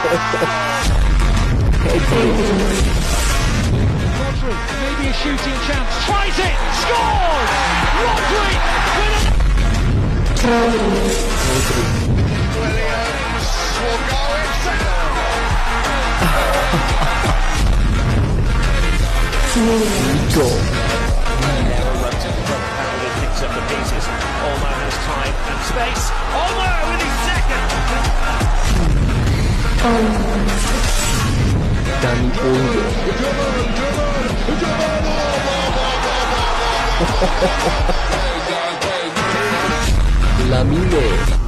Rodri, maybe a shooting chance, tries it, scores! Rodri with Williams will go Go. Runs in front, Paolo picks up the pieces. Olmo has time and space. Olmo with his second. Dani Olmo. Lamine.